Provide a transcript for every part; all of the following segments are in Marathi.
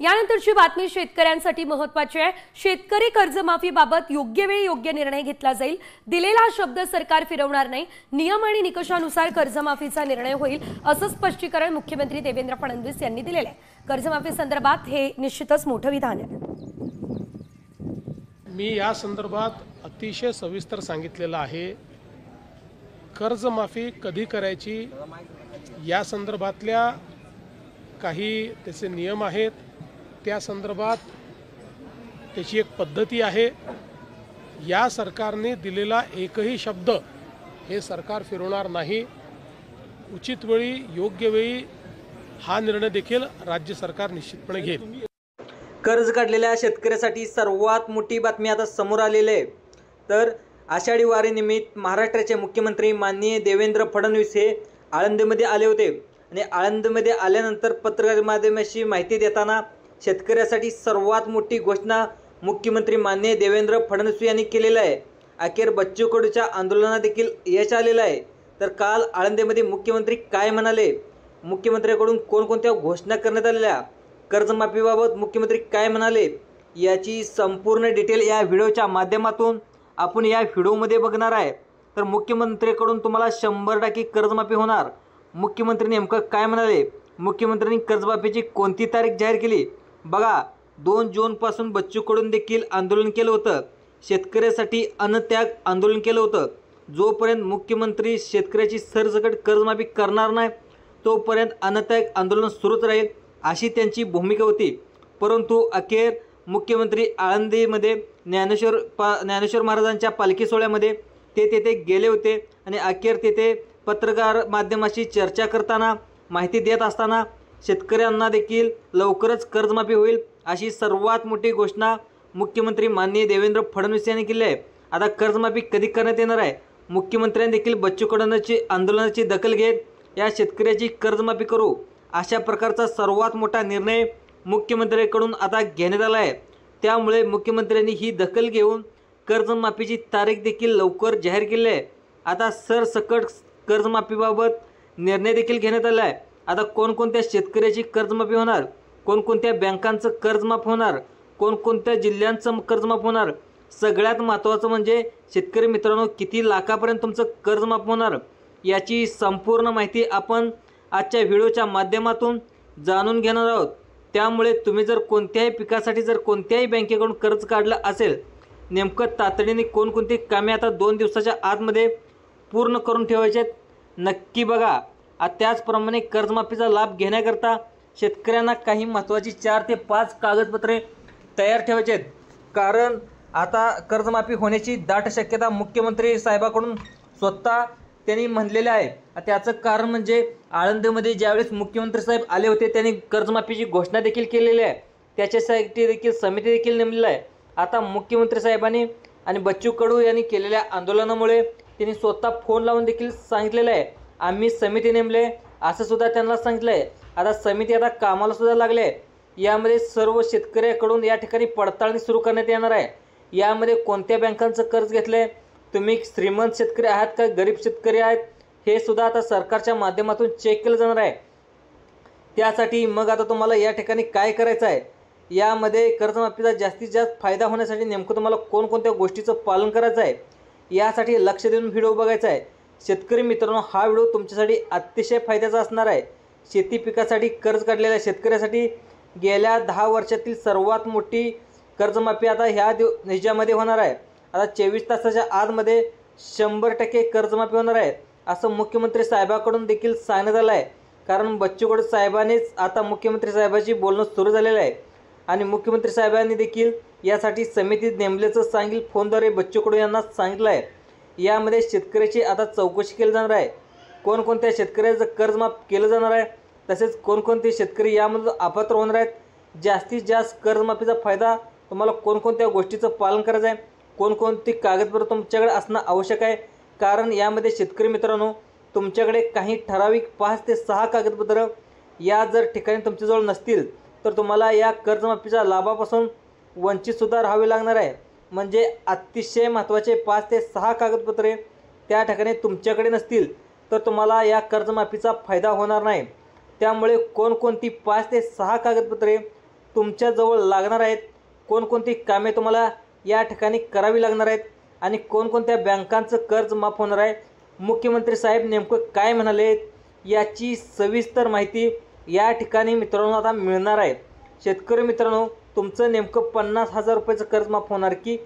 यानंतरची बातमी शेतकऱ्यांसाठी महत्त्वाची आहे। शेतकरी कर्जमाफीबाबत योग्य वेळी योग्य निर्णय घेतला जाईल। दिलेला शब्द सरकार फिरवणार नाही। नियम आणि निकषानुसार कर्जमाफीचा निर्णय होईल असं स्पष्टीकरण मुख्यमंत्री देवेंद्र फडणवीस यांनी दिलेले आहे। कर्जमाफी संदर्भात हे निश्चितच मोठं विधान आहे। मी या संदर्भात अतिशय सविस्तर सांगितलेलं आहे। कर्जमाफी कधी करायची या संदर्भातल्या काही त्याचे नियम आहेत, त्या संदर्भात त्याची एक पद्धती आहे। या सरकारने दिलेला एकही शब्द हे सरकार फिरवणार नाही। उचित वेळी योग्य वेळी हा निर्णय देखील राज्य सरकार निश्चितपणे घेईल। कर्ज काढलेल्या शेतकऱ्यासाठी सर्वात मोठी बातमी आता समोर आलेली आहे। तर आषाढी वारीनिमित्त महाराष्ट्राचे मुख्यमंत्री माननीय देवेंद्र फडणवीस हे आळंदीमध्ये आले होते आणि आळंदीमध्ये आल्यानंतर पत्रकार माध्यमाशी माहिती देताना शेतकऱ्यासाठी सर्वात मोठी घोषणा मुख्यमंत्री माननीय देवेंद्र फडणवीस यांनी केलेली आहे। अखेर बच्चू कडूच्या आंदोलनात देखील यश आलेलं आहे। तर काल आळंदीमध्ये मुख्यमंत्री काय म्हणाले, मुख्यमंत्र्यांकडून कोणकोणत्या घोषणा करण्यात आलेल्या, कर्जमाफीबाबत मुख्यमंत्री काय म्हणाले, याची संपूर्ण डिटेल या व्हिडिओच्या माध्यमातून आपण या व्हिडिओमध्ये बघणार आहे। तर मुख्यमंत्र्यांकडून तुम्हाला 100% कर्जमाफी होणार। मुख्यमंत्री नेमकं काय म्हणाले, मुख्यमंत्र्यांनी कर्जमाफीची कोणती तारीख जाहीर केली, बघा 2 जूनपासून बच्चू कडून देखील आंदोलन केलं होतं। शेतकऱ्यासाठी अन्नत्याग आंदोलन केलं होतं। जोपर्यंत मुख्यमंत्री शेतकऱ्याची सरसकट कर्जमाफी करणार नाही तोपर्यंत अन्नत्याग आंदोलन सुरूच राहील अशी त्यांची भूमिका होती। परंतु अखेर मुख्यमंत्री आळंदीमध्ये ज्ञानेश्वर महाराजांच्या पालखी सोहळ्यामध्ये ते तेथे गेले होते आणि अखेर तेथे पत्रकार माध्यमाशी चर्चा करताना माहिती देत असताना शेतकऱ्यांना देखील लवकरच कर्जमाफी होईल अशी सर्वात मोठी घोषणा मुख्यमंत्री माननीय देवेंद्र फडणवीस यांनी केली आहे। आता कर्जमाफी कधी करण्यात येणार आहे, मुख्यमंत्र्यांनी देखील बच्चू कडूंची आंदोलनाची दखल घेत या शेतकऱ्याची कर्जमाफी करू अशा प्रकारचा सर्वात मोठा निर्णय मुख्यमंत्र्यांकडून आता घेण्यात आला आहे। त्यामुळे मुख्यमंत्र्यांनी ही दखल घेऊन कर्जमाफीची तारीख देखील लवकर जाहीर केली आहे। आता सरसकट कर्जमाफीबाबत निर्णय देखील घेण्यात आला आहे। आता कोणकोणत्या शेतकऱ्याची कर्जमाफी होणार, कोणकोणत्या बँकांचं कर्जमाफ होणार, कोणकोणत्या जिल्ह्यांचं कर्जमाफ होणार, सगळ्यात महत्त्वाचं म्हणजे शेतकरी मित्रांनो किती लाखापर्यंत तुमचं कर्जमाफ होणार याची संपूर्ण माहिती आपण आजच्या व्हिडिओच्या माध्यमातून जाणून घेणार आहोत। त्यामुळे तुम्ही जर कोणत्याही पिकासाठी जर कोणत्याही बँकेकडून कर्ज काढलं असेल, नेमकं तातडीने कोणकोणती कामे आता 2 दिवसाच्या आतमध्ये पूर्ण करून ठेवायचे आहेत नक्की बघा। त्याचप्रमाणे कर्जमाफीचा लाभ घेण्याकरता शेतकऱ्यांना काही महत्त्वाची 4 ते 5 कागदपत्रे तयार ठेवायचे आहेत। कारण आता कर्जमाफी होण्याची दाट शक्यता मुख्यमंत्री साहेबाकडून स्वतः त्यांनी म्हणलेले आहे। त्याचं कारण म्हणजे आळंदीमध्ये ज्यावेळेस मुख्यमंत्री साहेब आले होते त्यांनी कर्जमाफीची घोषणा देखील केलेली आहे। त्याच्यासाठी देखील समिती देखील नेमलेली आहे। आता मुख्यमंत्री साहेबांनी आणि बच्चू कडू यांनी केलेल्या आंदोलनामुळे त्यांनी स्वतः फोन लावून देखील सांगितलेलं आहे, आम्ही समिती नेमले असं सुद्धा त्यांना सांगितलं आहे। आता समिती आता कामाला सुद्धा लागले आहे। यामध्ये सर्व शेतकऱ्याकडून या ठिकाणी पडताळणी सुरू करण्यात येणार आहे। यामध्ये कोणत्या बँकांचं कर्ज घेतलंय, तुम्ही श्रीमंत शेतकरी आहात का गरीब शेतकरी आहेत, हे सुद्धा आता सरकारच्या माध्यमातून चेक केलं जाणार आहे। त्यासाठी मग आता तुम्हाला या ठिकाणी काय करायचं आहे, यामध्ये कर्जमाफीचा जास्तीत जास्त फायदा होण्यासाठी नेमकं तुम्हाला कोणकोणत्या गोष्टीचं पालन करायचं आहे यासाठी लक्ष देऊन व्हिडिओ बघायचा आहे। शेतकरी मित्रांनो, हा व्हिडिओ तुमच्यासाठी अतिशय फायद्याचा असणार आहे। शेती पिकासाठी कर्ज काढलेल्या शेतकऱ्यासाठी गेल्या 10 वर्षातील सर्वात मोठी कर्जमाफी आता ह्याच्यामध्ये होणार आहे। आता 24 तासाच्या आतमध्ये 100% कर्जमाफी होणार आहे असं मुख्यमंत्री साहेबांकडून देखील सांगण्यात आलं आहे। कारण बच्चू कडू साहेबांनीच आता मुख्यमंत्री साहेबांशी बोलणं सुरू झालेलं आहे आणि मुख्यमंत्री साहेबांनी देखील यासाठी समिती नेमल्याचं सांगेल फोनद्वारे बच्चू कडू यांना सांगितलं आहे। यामध्ये शेतकऱ्याची आता चौकशी केली जाणार आहे, कोणकोणत्या शेतकऱ्याचं कर्जमाफ केलं जाणार आहे, तसेच कोणकोणते शेतकरी यामधून अपात्र होणार आहेत, जास्तीत जास्त कर्जमाफीचा फायदा तुम्हाला कोणकोणत्या गोष्टीचं पालन करायचं आहे, कोणकोणती कागदपत्र तुमच्याकडे असणं आवश्यक आहे। कारण यामध्ये शेतकरी मित्रांनो तुमच्याकडे काही ठराविक 5 ते 6 कागदपत्र या जर ठिकाणी तुमच्याजवळ नसतील तर तुम्हाला या कर्जमाफीच्या लाभापासून वंचितसुद्धा राहावे लागणार आहे। म्हणजे अतिशय महत्त्वाचे 5 ते 6 कागदपत्रे त्या ठिकाणी तुमच्याकडे नसतील तर तुम्हाला या कर्जमाफीचा फायदा होणार नाही। त्यामुळे कोणकोणती 5 ते 6 कागदपत्रे तुमच्याजवळ लागणार आहेत, कोणकोणती कामे तुम्हाला या ठिकाणी करावी लागणार आहेत आणि कोणकोणत्या बँकांचं कर्ज माफ होणार आहे, मुख्यमंत्री साहेब नेमकं काय म्हणाले याची सविस्तर माहिती या ठिकाणी मित्रांनो आता मिळणार आहे। शेतकरी मित्रांनो, तुमचं नेमकं 50,000 रुपयाचं कर्ज माफ होणार की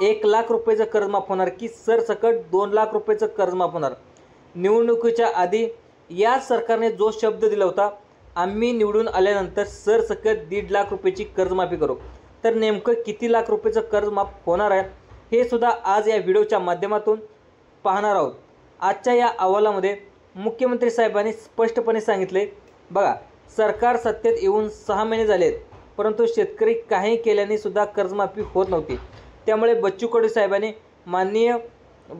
1,00,000 रुपयाचं कर्ज माफ होणार की सरसकट 2,00,000 रुपयाचं कर्ज माफ होणार? निवडणुकीच्या आधी या सरकारने जो शब्द दिला होता, आम्ही निवडून आल्यानंतर सरसकट 1,50,000 रुपयाची कर्जमाफी करू, तर नेमकं किती लाख रुपयाचं कर्ज माफ होणार आहे हे सुद्धा आज या व्हिडिओच्या माध्यमातून पाहणार आहोत। आजच्या या अहवालामध्ये मुख्यमंत्री साहेबांनी स्पष्टपणे सांगितले, बघा सरकार सत्तेत येऊन 6 महिने झालेत, परंतु शेतकरी काही केल्याने सुद्धा कर्जमाफी होत नव्हती। त्यामुळे बच्चू कडू साहेबांनी, माननीय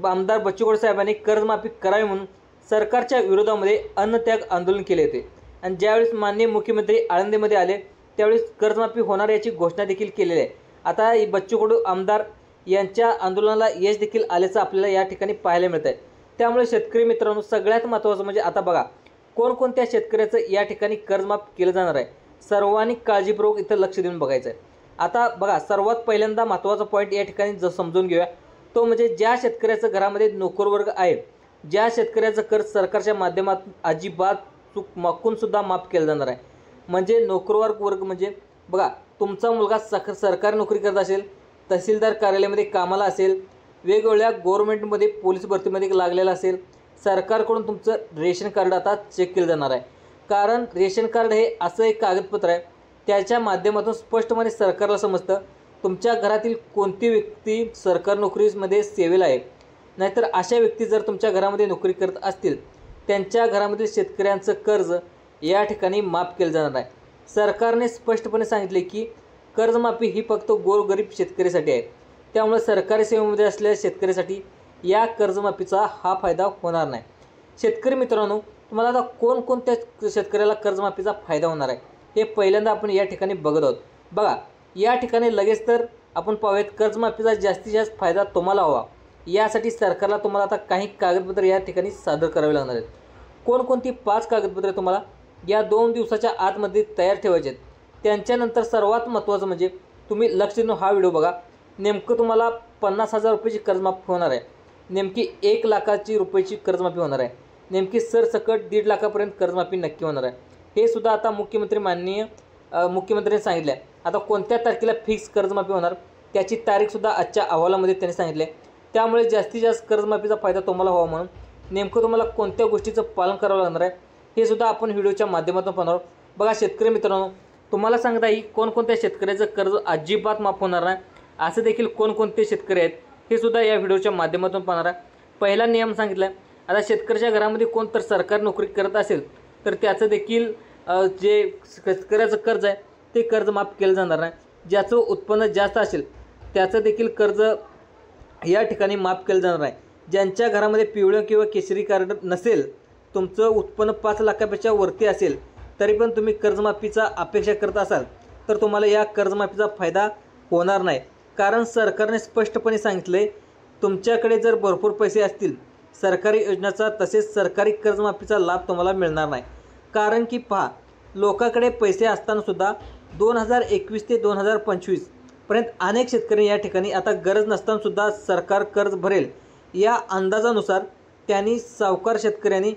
आमदार बच्चू कडू साहेबांनी कर्जमाफी करावी म्हणून सरकारच्या विरोधामध्ये अन्नत्याग आंदोलन केले होते आणि ज्यावेळेस माननीय मुख्यमंत्री आळंदीमध्ये आले त्यावेळेस कर्जमाफी होणार याची घोषणा देखील केलेली आहे। आता बच्चू कडू आमदार यांच्या आंदोलनाला यश देखील आल्याचं आपल्याला या ठिकाणी पाहायला मिळत आहे। त्यामुळे शेतकरी मित्रांनो, सगळ्यात महत्त्वाचं म्हणजे आता बघा कोणकोणत्या शेतकऱ्याचं या ठिकाणी कर्जमाफ केलं जाणार आहे, सर्वांनी काळजीपूर्वक इथं लक्ष देऊन बघायचं आहे। आता बघा सर्वात पहिल्यांदा महत्त्वाचा पॉईंट या ठिकाणी समजून घेऊया, तो म्हणजे ज्या शेतकऱ्याचं घरामध्ये नोकरवर्ग आहे, ज्या शेतकऱ्याचं कर्ज सरकारच्या माध्यमातून अजिबात चूक मागून सुद्धा माफ केलं जाणार आहे। म्हणजे नोकरवर्ग म्हणजे बघा तुमचा मुलगा सरकारी नोकरी करत असेल, तहसीलदार कार्यालयामध्ये कामाला असेल, वेगवेगळ्या गव्हर्नमेंटमध्ये पोलीस भरतीमध्ये लागलेला असेल, सरकारकडून तुमचं रेशन कार्ड आता चेक केलं जाणार आहे। कारण रेशन कार्ड हे असं एक कागदपत्र आहे, त्याच्या माध्यमातून स्पष्टपणे सरकारला समजतं तुमच्या घरातील कोणती व्यक्ती सरकारी नोकरीमध्ये सेवेला आहे। नाहीतर अशा व्यक्ती जर तुमच्या घरामध्ये नोकरी करत असतील त्यांच्या घरामधील शेतकऱ्यांचं कर्ज या ठिकाणी माफ केलं जाणार आहे। सरकारने स्पष्टपणे सांगितले की कर्जमाफी ही फक्त गोरगरीब शेतकऱ्यासाठी आहे, त्यामुळे सरकारी सेवेमध्ये असलेल्या शेतकऱ्यासाठी या कर्जमाफीचा हा फायदा होणार नाही। शेतकरी मित्रांनो, तुम्हाला आता कोणकोणत्या शेतकऱ्याला कर्जमाफीचा फायदा होणार आहे हे पहिल्यांदा आपण या ठिकाणी बघत आहोत। बघा या ठिकाणी लगेच तर आपण पाहूयात कर्जमाफीचा जास्तीत जास्त फायदा तुम्हाला व्हावा यासाठी सरकारला तुम्हाला आता काही कागदपत्र या ठिकाणी सादर करावे लागणार आहेत। कोणकोणती 5 कागदपत्रे तुम्हाला या 2 दिवसाच्या आतमध्ये तयार ठेवायचे आहेत। त्यांच्यानंतर सर्वात महत्त्वाचं म्हणजे तुम्ही लक्ष देऊन हा व्हिडिओ बघा, नेमकं तुम्हाला 50,000 रुपयाची कर्जमाफी होणार आहे, नेमकी 1,00,000 रुपयाची कर्जमाफी होणार आहे, नेमकी सरसकट 1,50,000 लाखापर्यंत कर्जमाफी नक्की होणार आहे। हे सुद्धा आता माननीय मुख्यमंत्र्यांनी सांगितलं आहे। आता कोणत्या तारखेला फिक्स कर्जमाफी होणार त्याची तारीखसुद्धा आजच्या अहवालामध्ये त्यांनी सांगितले। त्यामुळे जास्तीत जास्त कर्जमाफीचा फायदा तुम्हाला व्हावा म्हणून नेमकं तुम्हाला कोणत्या गोष्टीचं पालन करावं लागणार आहे हे सुद्धा आपण व्हिडिओच्या माध्यमातून पाहणार आहोत। बघा शेतकरी मित्रांनो, तुम्हाला सांगता येईल कोणकोणत्या शेतकऱ्याचं कर्ज अजिबात माफ होणार नाही, असं देखील कोणकोणते शेतकरी आहेत हे सुद्धा या व्हिडिओच्या माध्यमातून पाहणार आहे। पहिला नियम सांगितला आहे, आता शेतकऱ्याच्या घरामध्ये कोण तर सरकारी नोकरी करत असेल तर त्याचं देखील जे शेतकऱ्याचं कर्ज आहे ते कर्ज माफ केलं जाणार नाही। ज्याचं उत्पन्न जास्त असेल त्याचं देखील कर्ज या ठिकाणी माफ केलं जाणार आहे। ज्यांच्या घरामध्ये पिवळं किंवा केशरी कार्ड नसेल, तुमचं उत्पन्न 5 लाखापेक्षा वरती असेल तरी पण तुम्ही कर्जमाफीचा अपेक्षा करत असाल तर तुम्हाला या कर्जमाफीचा फायदा होणार नाही। कारण सरकारने स्पष्टपणे सांगितले तुमच्याकडे जर भरपूर पैसे असतील सरकारी योजनाचा तसेच सरकारी कर्जमाफीचा लाभ तुम्हाला मिळणार नाही। कारण की पहा, लोकांकडे पैसे असतानासुद्धा 2021 ते 2025 पर्यंत अनेक शेतकरी या ठिकाणी आता गरज नसतानासुद्धा सरकार कर्ज भरेल या अंदाजानुसार त्यांनी सावकार शेतकऱ्यांनी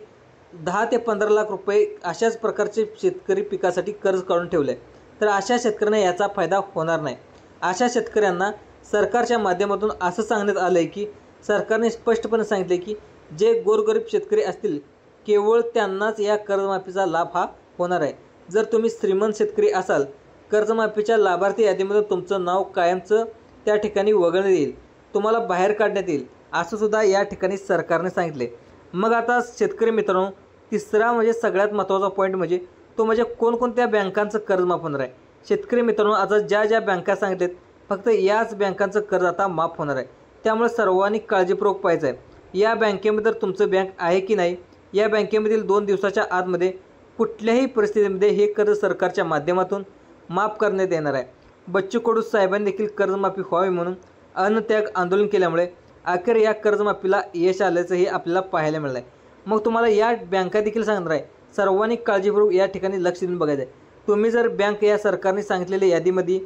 10 ते 15 लाख रुपये अशाच प्रकारचे शेतकरी पिकासाठी कर्ज काढून ठेवले, तर अशा शेतकऱ्यांना याचा फायदा होणार नाही। अशा शेतकऱ्यांना सरकारच्या माध्यमातून असं सांगण्यात आलं आहे की सरकारने स्पष्टपणे सांगितले की जे गोरगरीब शेतकरी असतील केवळ त्यांनाच या कर्जमाफीचा लाभ हा होणार आहे। जर तुम्ही श्रीमंत शेतकरी असाल, कर्जमाफीच्या लाभार्थी यादीमधून तुमचं नाव कायमचं त्या ठिकाणी वगळण्यात येईल, तुम्हाला बाहेर काढण्यात येईल, असं सुद्धा या ठिकाणी सरकारने सांगितले। मग आता शेतकरी मित्रांनो, तिसरा म्हणजे सगळ्यात महत्त्वाचा पॉईंट म्हणजे तो म्हणजे कोणकोणत्या बँकांचं कर्ज माफ होणार आहे। शेतकरी मित्रांनो, आता ज्या बँका सांगितलेत फक्त याच बँकांचं कर्ज आता माफ होणार आहे। त्यामुळे सर्वांनी काळजीपूर्वक पाहायचं आहे या बँकेमध्ये तुमचं बँक आहे की नाही। या बँकेमधील 2 दिवसाच्या आतमध्ये कुठल्याही परिस्थितीमध्ये हे कर्ज सरकारच्या माध्यमातून माफ करण्यात येणार आहे। बच्चू कडू साहेबांनी देखील कर्जमाफी व्हावी म्हणून अन्नत्याग आंदोलन केल्यामुळे अखेर या कर्जमाफीला यश आल्याचंही आपल्याला पाहायला मिळालं आहे। मग तुम्हाला या बँका देखील सांगणार आहे, सर्वांनी काळजीपूर्वक या ठिकाणी लक्ष देऊन बघायचं आहे। तुम्ही जर बँक या सरकारने सांगितलेल्या यादीमध्ये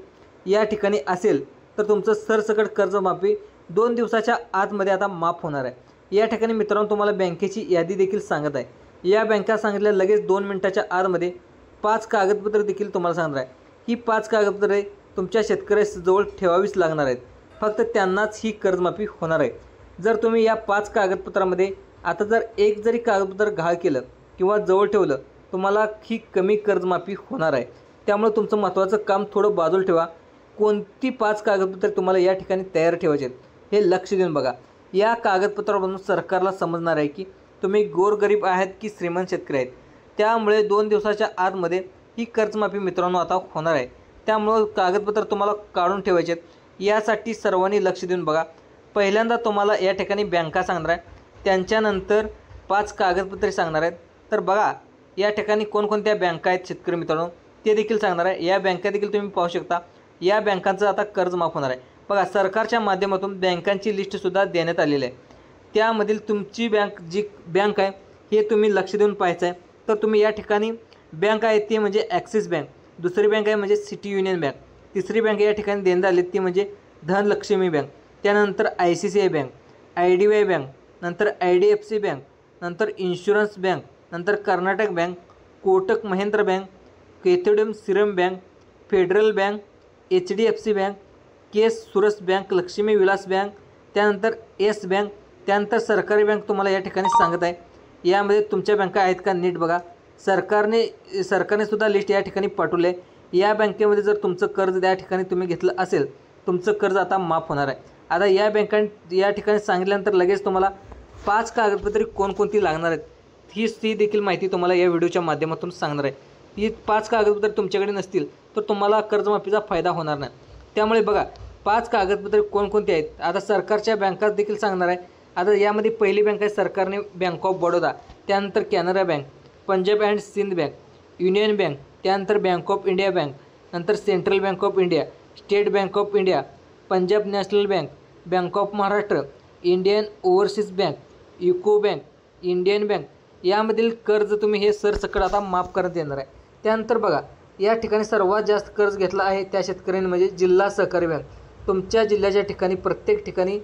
या ठिकाणी असेल तर तुमचं सरसकट कर्जमाफी 2 दिवसाच्या आतमध्ये आता माफ होणार आहे। या ठिकाणी मित्रांनो तुम्हाला बँकेची यादी देखील सांगत आहे। या बँका सांगितल्या लगेच 2 मिनिटाच्या आतमध्ये 5 कागदपत्र देखील तुम्हाला सांगणार आहे। ही 5 कागदपत्रे तुमच्या शेतकऱ्याजवळ ठेवावीच लागणार आहेत, फक्त त्यांनाच ही कर्जमाफी होणार आहे। जर तुम्ही या 5 कागदपत्रामध्ये आता जर एक जरी कागदपत्र गहाळ केलं किंवा जवळ ठेवलं तुम्हाला ही कमी कर्जमाफी होणार आहे। त्यामुळे तुमचं महत्त्वाचं काम थोडं बाजूला ठेवा। कोणती 5 कागदपत्रे तुम्हाला या ठिकाणी तयार ठेवायचे आहेत हे लक्ष देऊन बघा। या कागदपत्रावरून सरकारला समजणार आहे की तुम्ही गोरगरीब आहेत की श्रीमंत शेतकरी आहेत। त्यामुळे 2 दिवसाच्या आतमध्ये ही कर्जमाफी मित्रांनो आता होणार आहे। त्यामुळे कागदपत्र तुम्हाला काढून ठेवायचे आहेत। यासाठी सर्वांनी लक्ष देऊन बघा। पहिल्यांदा तुम्हाला या ठिकाणी बँका सांगणार आहे, त्यांच्यानंतर 5 कागदपत्रे सांगणार आहेत। तर बघा या ठिकाणी कोणकोणत्या बँका आहेत शेतकरी मित्रांनो ते देखील सांगणार आहे। या बँका देखील तुम्ही पाहू शकता। या बँकांचं आता कर्ज माफ होणार आहे। बघा सरकारच्या माध्यमातून बँकांची लिस्टसुद्धा देण्यात आलेली आहे। त्यामधील तुमची जी बँक आहे हे तुम्ही लक्ष देऊन पाहायचं आहे। तर तुम्ही या ठिकाणी बँक आहे ती म्हणजे ॲक्सिस बँक, दुसरी बँक आहे म्हणजे सिटी युनियन बँक, तिसरी बँक या ठिकाणी देण्यात आली ती म्हणजे धनलक्ष्मी बँक, त्यानंतर ICICI बँक, IDBI बँक, नंतर IDFC बँक, नंतर इन्शुरन्स बँक, नंतर Karnataka bank, Kotak Mahindra bank, Catholic Syrian bank, federal bank, HDFC bank, केस सुरस बँक, लक्ष्मी विलास बँक, त्यानंतर येस बँक, त्यानंतर सरकारी बँक तुम्हाला या ठिकाणी सांगत आहे। यामध्ये तुमच्या बँका आहेत का नीट बघा। सरकारने सुद्धा लिस्ट या ठिकाणी पाठवले। या बँकेमध्ये जर तुमचं कर्ज त्या ठिकाणी तुम्ही घेतलं असेल तुमचं कर्ज आता माफ होणार आहे। आता या बँकांनी या ठिकाणी सांगितल्यानंतर लगेच तुम्हाला 5 कागदपत्रे कोणकोणती लागणार आहेत ही देखील माहिती तुम्हाला या व्हिडिओच्या माध्यमातून सांगणार आहे। ही 5 कागदपत्रे तुमच्याकडे नसतील तर तुम्हाला कर्जमाफीचा फायदा होणार नाही। त्यामुळे बघा 5 कागदपत्रे कोणकोणती आहेत आता सरकारच्या बँका देखील सांगणार आहे। आता यामध्ये पहिली बँक आहे सरकारने बँक ऑफ बडोदा, त्यानंतर Canara bank, Punjab and Sind bank, union bank, त्यानंतर बँक ऑफ इंडिया बँक, नंतर central bank of India, state bank of India, Punjab national bank, bank of Maharashtra, Indian overseas bank, UCO bank, Indian bank. यामधील कर्ज तुम्ही हे सरसकट आता माफ करण्यात येणार आहे। त्यानंतर बघा या ठिकाणी सर्वात जास्त कर्ज घेतला आहे त्या शेतकऱ्यांनी म्हणजे जिल्हा सहकारी बँक। तुमच्या जिल्ह्याच्या ठिकाणी प्रत्येक ठिकाणी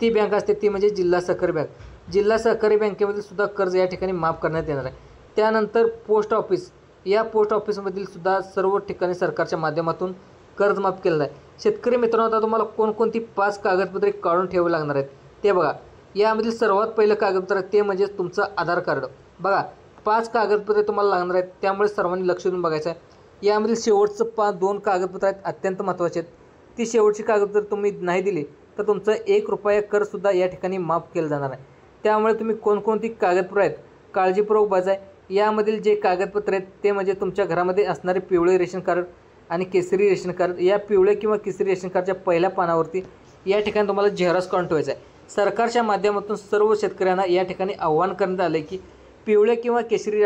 ती बँक असते ती म्हणजे जिल्हा सहकारी बँक। जिल्हा सहकारी बँकेमधील सुद्धा कर्ज या ठिकाणी माफ करण्यात येणार आहे। त्यानंतर पोस्ट ऑफिस, या पोस्ट ऑफिसमधील सुद्धा सर्व ठिकाणी सरकारच्या माध्यमातून कर्ज माफ केलेलं आहे। शेतकरी मित्रांनो आता तुम्हाला कोणकोणती 5 कागदपत्रे काढून ठेवावी लागणार आहेत ते बघा। यामधील सर्वात पहिलं कागदपत्र ते म्हणजे तुमचं आधार कार्ड। बघा 5 कागदपत्रे तुम्हाला लागणार आहेत, त्यामुळे सर्वांनी लक्ष देऊन बघायचं आहे। यामधील शेवटचं 2 कागदपत्र आहेत अत्यंत महत्त्वाचे आहेत। ती शेवटची कागदपत्र तुम्ही नाही दिली तर तुमचं 1 रुपया करसुद्धा या ठिकाणी माफ केलं जाणार आहे। त्यामुळे तुम्ही कोणकोणती कागदपत्र आहेत काळजीपूर्वक बघायचं आहे। यामधील जे कागदपत्र आहेत ते म्हणजे तुमच्या घरामध्ये असणारे पिवळे रेशन कार्ड आणि केसरी रेशन कार्ड। या पिवळे किंवा केसरी रेशन कार्डच्या पहिल्या पानावरती या ठिकाणी तुम्हाला झेरॉक्स काढून ठेवायचं आहे। सरकारच्या माध्यमातून सर्व शेतकऱ्यांना या ठिकाणी आव्हान करण्यात आलं आहे की पिवळे किंवा केसरी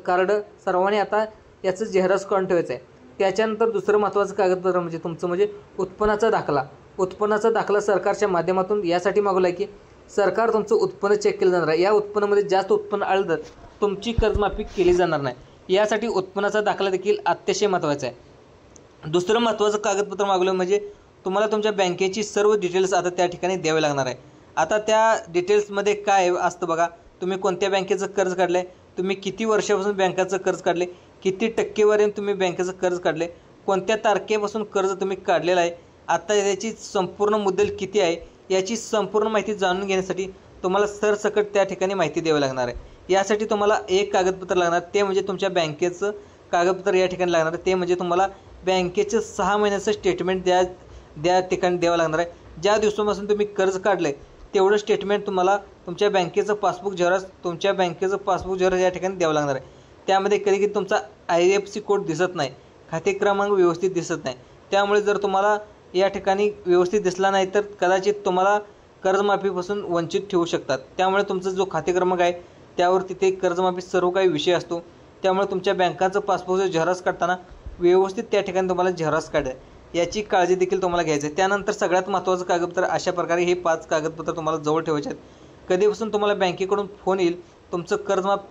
कार्ड सर्वांनी आता याचं झेरॉक्स काढून ठेवायचं आहे। त्याच्यानंतर दुसरं महत्त्वाचं कागदपत्र म्हणजे तुमचं म्हणजे उत्पन्नाचा दाखला। उत्पन्नाचा दाखला सरकारच्या माध्यमातून यासाठी मागवला आहे की सरकार तुमचं उत्पन्न चेक केलं जाणार आहे। या उत्पन्नामध्ये जास्त उत्पन्न आलं तर तुमची कर्जमाफी केली जाणार नाही। यासाठी उत्पन्नाचा दाखला देखील अतिशय महत्त्वाचा आहे। दुसरं महत्त्वाचं कागदपत्र मागवलं म्हणजे तुम्हाला तुमच्या बँकेची सर्व डिटेल्स आता त्या ठिकाणी द्यावे लागणार आहे। आता त्या डिटेल्समध्ये काय असतं बघा, तुम्ही कोणत्या बँकेचं कर्ज काढलं आहे, तुम्ही किती वर्षापासून बँकेचं कर्ज काढले, किती टक्केवारीने तुम्ही बँकेचं कर्ज काढले, कोणत्या तारखेपासून कर्ज तुम्ही काढलेलं आहे, आता याची संपूर्ण मुद्दल किती आहे, याची संपूर्ण माहिती जाणून घेण्यासाठी तुम्हाला सरसकट त्या ठिकाणी माहिती द्यावी लागणार आहे। यासाठी तुम्हाला एक कागदपत्र लागणार ते म्हणजे तुमच्या बँकेचं कागदपत्र या ठिकाणी लागणार आहे। ते म्हणजे तुम्हाला बँकेचं 6 महिन्याचं स्टेटमेंट त्या ठिकाणी द्यावं लागणार आहे। ज्या दिवसापासून तुम्ही कर्ज काढलं आहे तेवढं स्टेटमेंट तुम्हाला तुमच्या बँकेचं पासबुक झेरॉक्स या ठिकाणी द्यावं लागणार आहे। त्यामध्ये कधी तुमचा IFSC कोड दिसत नाही, खाते क्रमांक व्यवस्थित दिसत नाही। त्यामुळे जर तुम्हाला या ठिकाणी व्यवस्थित दिसला नाही तर कदाचित तुम्हाला कर्जमाफीपासून वंचित ठेवू शकतात। त्यामुळे तुमचा जो खाते क्रमांक आहे त्यावर तिथे कर्जमाफी सर्व काही विषय असतो। त्यामुळे तुमच्या बँकाचं पासबुकचं झेरॉक्स काढताना व्यवस्थित त्या ठिकाणी तुम्हाला झेरॉक्स काढायचं याची काळजी देखील तुम्हाला घ्यायची आहे। त्यानंतर सगळ्यात महत्त्वाचं कागदपत्र अशा प्रकारे हे 5 कागदपत्र तुम्हाला जवळ ठेवायचे आहेत। कधीपासून तुम्हाला बँकेकडून फोन येईल तुमचं कर्जमाफ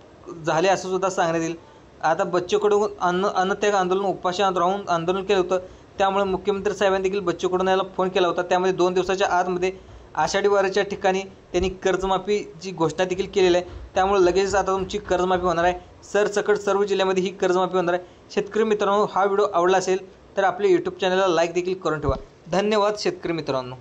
झाले असं सुद्धा सांगण्यात येईल। आता बच्चू कडू अन्नत्याग आंदोलन उपाशी राहून आंदोलन केलं होतं, त्यामुळे मुख्यमंत्री साहेबांनी देखील बच्चू कडू याला फोन केला होता। त्यामध्ये 2 दिवसाच्या आतमध्ये आषाढी वारीच्या ठिकाणी त्यांनी कर्जमाफीची घोषणा देखील केलेली आहे। त्यामुळे लगेच आता तुमची कर्जमाफी होणार आहे। सरसकट सर्व जिल्ह्यामध्ये ही कर्जमाफी होणार आहे। शेतकरी मित्रांनो, हा व्हिडिओ आवडला असेल तर आपल्या यूट्यूब चॅनलला लाईक देखील करून ठेवा। धन्यवाद शेतकरी मित्रांनो।